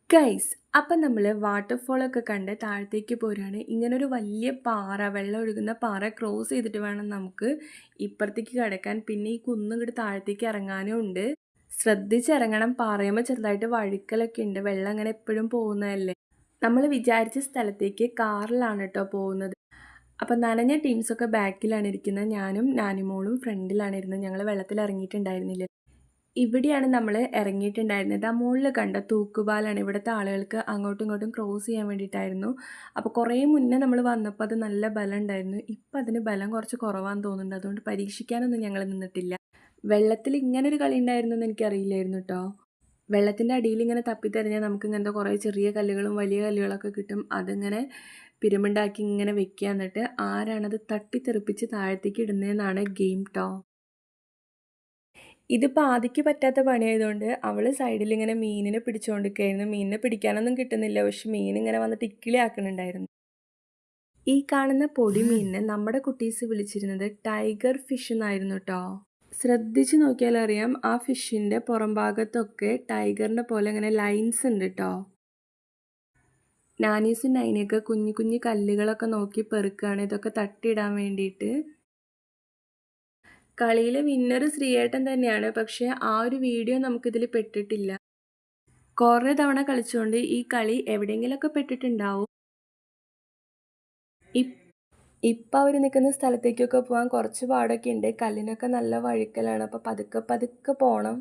Guys അപ്പം നമ്മൾ വാട്ടർഫോളൊക്കെ കണ്ട് താഴത്തേക്ക് പോരാണ്. ഇങ്ങനൊരു വലിയ പാറ, വെള്ളം ഒഴുകുന്ന പാറ ക്രോസ് ചെയ്തിട്ട് വേണം നമുക്ക് ഇപ്പുറത്തേക്ക് കിടക്കാൻ. പിന്നെ ഈ കുന്നിങ്ങോട്ട് താഴത്തേക്ക് ഇറങ്ങാനും ഉണ്ട്. ശ്രദ്ധിച്ചിറങ്ങണം. പാറയുമ്പോൾ ചെറുതായിട്ട് വഴുക്കലൊക്കെ ഉണ്ട്. വെള്ളം അങ്ങനെ എപ്പോഴും പോകുന്നതല്ലേ. നമ്മൾ വിചാരിച്ച സ്ഥലത്തേക്ക് കാറിലാണ് കേട്ടോ പോകുന്നത്. അപ്പം നനഞ്ഞ ടീംസൊക്കെ ബാക്കിലാണ് ഇരിക്കുന്നത്. ഞാനും നാനിമോളും ഫ്രണ്ടിലാണ് ഇരുന്നത്. ഞങ്ങൾ വെള്ളത്തിൽ ഇറങ്ങിയിട്ടുണ്ടായിരുന്നില്ല. ഇവിടെയാണ് നമ്മൾ ഇറങ്ങിയിട്ടുണ്ടായിരുന്നത്. ആ മുകളിൽ കണ്ട തൂക്കുപാലാണ്. ഇവിടുത്തെ ആളുകൾക്ക് അങ്ങോട്ടും ഇങ്ങോട്ടും ക്രോസ് ചെയ്യാൻ വേണ്ടിയിട്ടായിരുന്നു. അപ്പോൾ കുറേ മുന്നേ നമ്മൾ വന്നപ്പോൾ അത് നല്ല ബലം ഉണ്ടായിരുന്നു. ഇപ്പം അതിന് ബലം കുറച്ച് കുറവാന്ന് തോന്നുന്നുണ്ട്. അതുകൊണ്ട് പരീക്ഷിക്കാനൊന്നും ഞങ്ങൾ നിന്നിട്ടില്ല. വെള്ളത്തിൽ ഇങ്ങനൊരു കളി ഉണ്ടായിരുന്നെന്ന് എനിക്കറിയില്ലായിരുന്നു കേട്ടോ. വെള്ളത്തിൻ്റെ അടിയിൽ ഇങ്ങനെ തപ്പിത്തെറിഞ്ഞാൽ നമുക്ക് ഇങ്ങനത്തെ കുറേ ചെറിയ കല്ലുകളും വലിയ കല്ലുകളൊക്കെ കിട്ടും. അതിങ്ങനെ പിരമിഡാക്കി ഇങ്ങനെ വെക്കുക. എന്നിട്ട് ആരാണത് തട്ടിത്തെറിപ്പിച്ച് താഴത്തേക്ക് ഇടുന്നതെന്നാണ് ഗെയിം ട്ടോ. ഇത് പാതിക്ക് പറ്റാത്ത പണിയായതുകൊണ്ട് അവൾ സൈഡിലിങ്ങനെ മീനിനെ പിടിച്ചുകൊണ്ടിരിക്കുകയായിരുന്നു. മീനിനെ പിടിക്കാനൊന്നും കിട്ടുന്നില്ല. പക്ഷെ മീനിങ്ങനെ വന്നിട്ട് ഇക്കിളി ആക്കുന്നുണ്ടായിരുന്നു. ഈ കാണുന്ന പൊടി മീനിനെ നമ്മുടെ കുട്ടീസ് വിളിച്ചിരുന്നത് ടൈഗർ ഫിഷ് എന്നായിരുന്നു കേട്ടോ. ശ്രദ്ധിച്ച് നോക്കിയാൽ അറിയാം, ആ ഫിഷിൻ്റെ പുറം ഭാഗത്തൊക്കെ ടൈഗറിൻ്റെ പോലെ ഇങ്ങനെ ലൈൻസ് ഉണ്ട് കേട്ടോ. നാനീസും നൈനയൊക്കെ കുഞ്ഞു കുഞ്ഞു കല്ലുകളൊക്കെ നോക്കി പെറുക്കുകയാണ് ഇതൊക്കെ തട്ടിയിടാൻ വേണ്ടിയിട്ട്. കളിയിലെ വിന്നർ ശ്രീയേട്ടൻ തന്നെയാണ്. പക്ഷേ ആ ഒരു വീഡിയോ നമുക്കിതിൽ പെട്ടിട്ടില്ല. കുറേ തവണ കളിച്ചുകൊണ്ട് ഈ കളി എവിടെയെങ്കിലുമൊക്കെ പെട്ടിട്ടുണ്ടാവും. ഇപ്പം അവർ നിൽക്കുന്ന സ്ഥലത്തേക്കൊക്കെ പോകാൻ കുറച്ച് പാടൊക്കെ ഉണ്ട്. കല്ലിനൊക്കെ നല്ല വഴുക്കലാണ്. അപ്പോൾ പതുക്കെ പതുക്കെ പോകണം.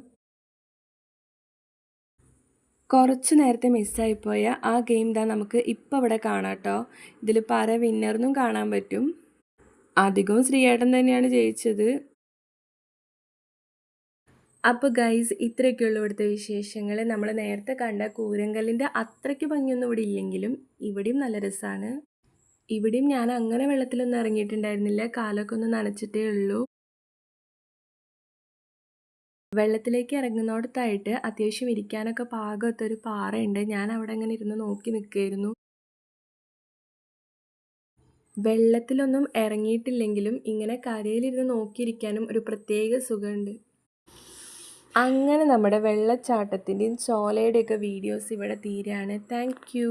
കുറച്ച് നേരത്തെ മിസ്സായിപ്പോയ ആ ഗെയിം നമുക്ക് ഇപ്പം ഇവിടെ കാണാം കേട്ടോ. ഇതിൽ പല വിന്നറിനും കാണാൻ പറ്റും. അധികവും ശ്രീയേട്ടൻ തന്നെയാണ് ജയിച്ചത്. അപ്പോൾ ഗൈസ് ഇത്രയൊക്കെയുള്ളൂ ഇവിടുത്തെ വിശേഷങ്ങൾ. നമ്മൾ നേരത്തെ കണ്ട കൂരങ്കല്ലിൻ്റെ അത്രയ്ക്ക് ഭംഗിയൊന്നും ഇവിടെ ഇല്ലെങ്കിലും ഇവിടെയും നല്ല രസമാണ്. ഇവിടെയും ഞാൻ അങ്ങനെ വെള്ളത്തിലൊന്നും ഇറങ്ങിയിട്ടുണ്ടായിരുന്നില്ല. കാലൊക്കെ ഒന്ന് നനച്ചിട്ടേ ഉള്ളൂ. വെള്ളത്തിലേക്ക് ഇറങ്ങുന്നിടത്തായിട്ട് അത്യാവശ്യം ഇരിക്കാനൊക്കെ പാകത്തൊരു പാറയുണ്ട്. ഞാൻ അവിടെ അങ്ങനെ ഇരുന്ന് നോക്കി നിൽക്കുകയായിരുന്നു. വെള്ളത്തിലൊന്നും ഇറങ്ങിയിട്ടില്ലെങ്കിലും ഇങ്ങനെ കരയിലിരുന്ന് നോക്കിയിരിക്കാനും ഒരു പ്രത്യേക സുഖമുണ്ട്. അങ്ങനെ നമ്മുടെ വെള്ളച്ചാട്ടത്തിൻ്റെയും ചോലയുടെയൊക്കെ വീഡിയോസ് ഇവിടെ തീരാണ്. Thank you.